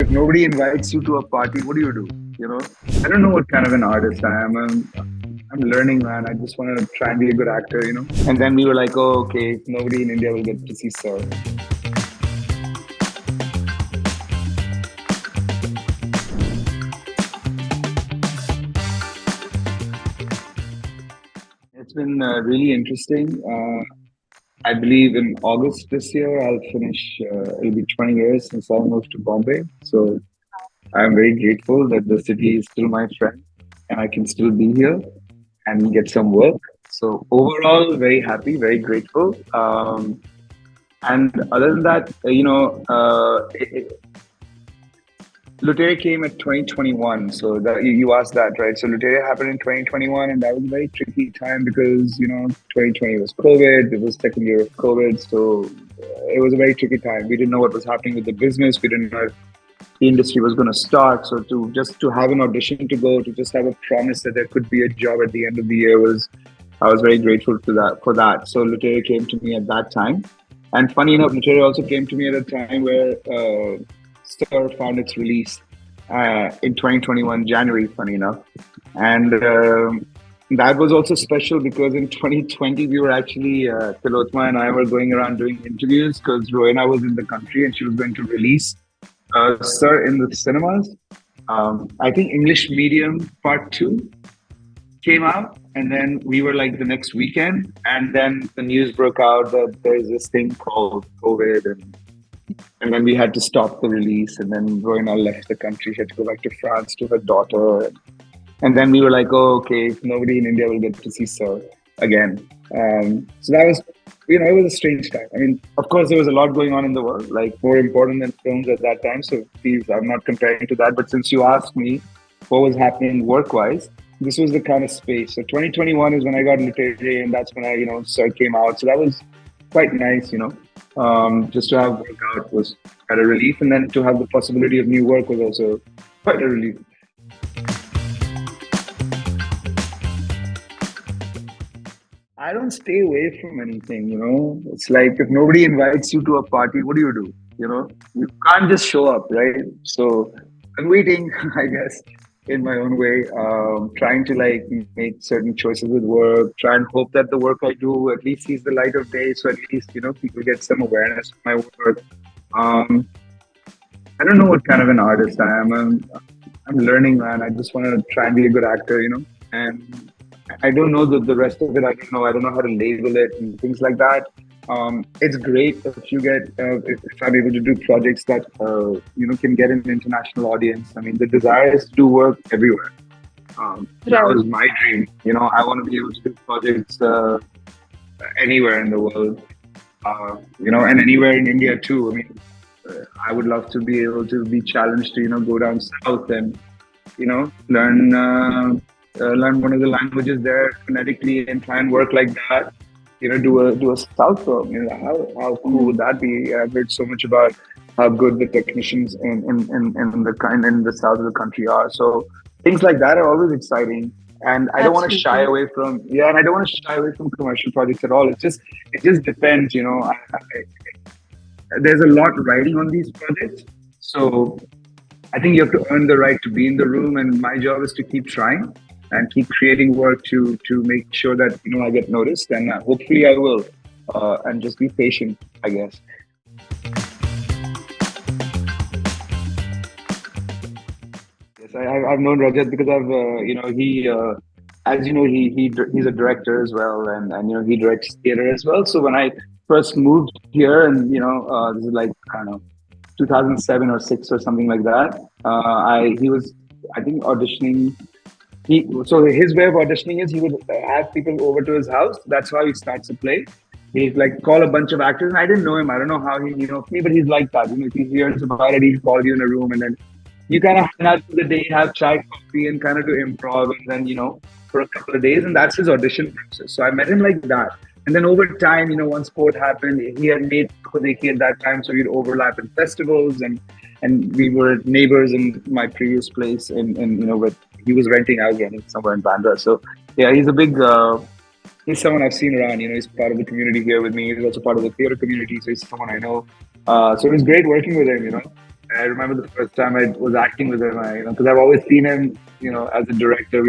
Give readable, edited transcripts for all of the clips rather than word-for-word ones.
if nobody invites you to a party, what do you do? You know, I don't know what kind of an artist I am. I'm learning, man. I just want to try and be a good actor, you know. And then we were like, oh, okay, nobody in India will get to see Sir. It's been really interesting. I believe in August this year, I'll finish, it'll be 20 years since I moved to Bombay. So I'm very grateful that the city is still my friend and I can still be here and get some work. So overall, very happy, very grateful. And other than that, Lootere came at 2021. So that you asked that, right? So Lootere happened in 2021, and that was a very tricky time because 2020 was COVID. It was second year of COVID, so it was a very tricky time. We didn't know what was happening with the business. We didn't know if the industry was going to start. So to have an audition to go, to just have a promise that there could be a job at the end of the year I was very grateful for that. So Lootere came to me at that time. And funny enough, Lootere also came to me at a time where Star found its release in 2021, January, funny enough. And that was also special because in 2020, we were actually, Tilotma and I were going around doing interviews because Roena was in the country and she was going to release Sir in the cinemas. I think English Medium Part 2 came out, and then we were like the next weekend, and then the news broke out that there's this thing called COVID, and then we had to stop the release, and then Roena left the country. She had to go back to France to her daughter, and then we were like, oh, okay, nobody in India will get to see Sir again. So that was, it was a strange time. I mean, of course, there was a lot going on in the world, like more important than films at that time. So please, I'm not comparing to that. But since you asked me what was happening work-wise, this was the kind of space. So 2021 is when I got Lootere, and that's when Sir came out. So that was quite nice, just to have work out was quite a relief. And then to have the possibility of new work was also quite a relief. I don't stay away from anything, It's like if nobody invites you to a party, what do? You can't just show up, right? So I'm waiting, I guess, in my own way, trying to make certain choices with work, try and hope that the work I do at least sees the light of day. So at least, people get some awareness of my work. I don't know what kind of an artist I am. I'm learning, man. I just want to try and be a good actor, and I don't know the rest of it. I don't know how to label it and things like that. It's great if you get, if I'm able to do projects that, can get an international audience. I mean, the desire is to do work everywhere. That was my dream. I want to be able to do projects anywhere in the world, and anywhere in India too. I mean, I would love to be able to be challenged to, go down south and, learn one of the languages there phonetically and try and work like that. Do a South film. How cool would that be? I've heard so much about how good the technicians in the south of the country are. So things like that are always exciting. And I don't want to shy away from commercial projects at all. It just depends. There's a lot riding on these projects, so I think you have to earn the right to be in the room. And my job is to keep trying and keep creating work to make sure that I get noticed, and hopefully I will, and just be patient, I guess. Yes, I've known Rajat because he's a director as well, and he directs theater as well. So when I first moved here, and this is like, I don't know, 2007 or 6 or something like that. He was, I think, auditioning. So his way of auditioning is he would have people over to his house. That's how he starts a play. He'd call a bunch of actors. And I didn't know him. I don't know how he knew of me, but he's like that. If he hears about it, he'll call you in a room, and then you kind of hang out for the day, have chai, coffee, and kind of do improv, and then, for a couple of days. And that's his audition process. So I met him like that. And then over time, once sport happened, he had made Kodeki at that time. So we'd overlap in festivals, and we were neighbors in my previous place, with he was renting, I was renting somewhere in Bandra. So yeah, he's a big, he's someone I've seen around, he's part of the community here with me. He's also part of the theater community. So he's someone I know. So it was great working with him, I remember the first time I was acting with him, because I've always seen him, as a director.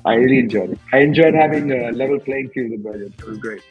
I really enjoyed it. I enjoyed having a level playing field with Brilliant. It was great.